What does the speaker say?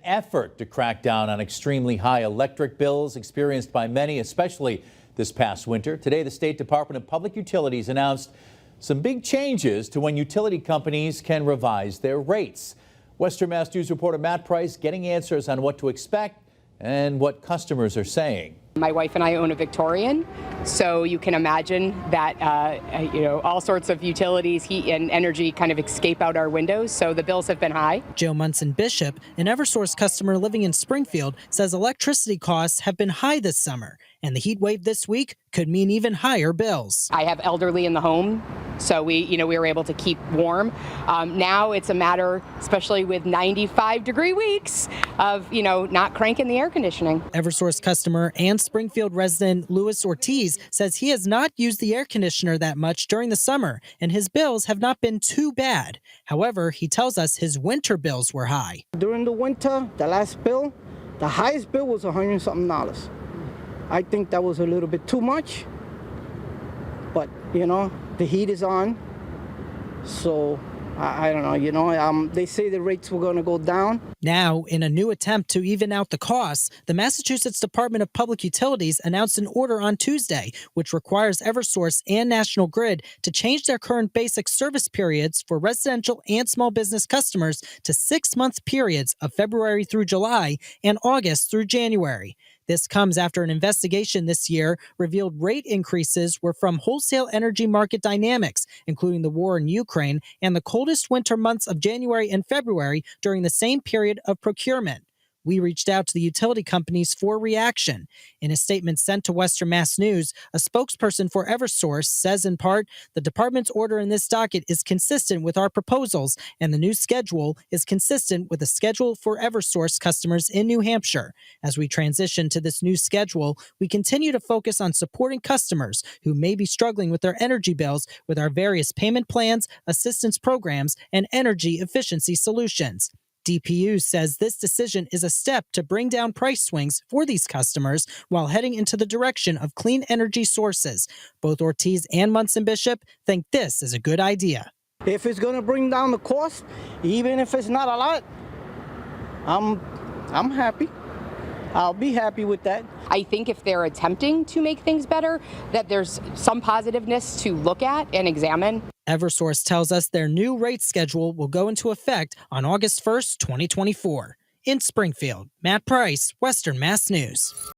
effort to crack down on extremely high electric bills experienced by many, especially this past winter. Today, the State Department of Public Utilities announced some big changes to when utility companies can revise their rates. Western Mass News reporter Matt Price getting answers on what to expect and what customers are saying. My wife and I own a Victorian, so you can imagine that all sorts of utilities, heat and energy kind of escape out our windows, so the bills have been high. Joe Munson Bishop, an Eversource customer living in Springfield, says electricity costs have been high this summer, and the heat wave this week could mean even higher bills. I have elderly in the home, so we were able to keep warm. Now it's a matter, especially with 95-degree weeks, of not cranking the air conditioning. Eversource customer and Springfield resident Luis Ortiz says he has not used the air conditioner that much during the summer, and his bills have not been too bad. However, he tells us his winter bills were high. During the winter, the last bill, the highest bill was $100-something. I think that was a little bit too much, but the heat is on, so I don't know, they say the rates were going to go down. Now, in a new attempt to even out the costs, the Massachusetts Department of Public Utilities announced an order on Tuesday, which requires Eversource and National Grid to change their current basic service periods for residential and small business customers to 6-month periods of February through July and August through January. This comes after an investigation this year revealed rate increases were from wholesale energy market dynamics, including the war in Ukraine and the coldest winter months of January and February during the same period of procurement. We reached out to the utility companies for reaction. In a statement sent to Western Mass News, a spokesperson for Eversource says in part, the department's order in this docket is consistent with our proposals, and the new schedule is consistent with the schedule for Eversource customers in New Hampshire. As we transition to this new schedule, we continue to focus on supporting customers who may be struggling with their energy bills with our various payment plans, assistance programs, and energy efficiency solutions. DPU says this decision is a step to bring down price swings for these customers while heading into the direction of clean energy sources. Both Ortiz and Munson Bishop think this is a good idea. If it's going to bring down the cost, even if it's not a lot, I'm happy. I'll be happy with that. I think if they're attempting to make things better, that there's some positiveness to look at and examine. Eversource tells us their new rate schedule will go into effect on August 1st, 2024. In Springfield, Matt Price, Western Mass News.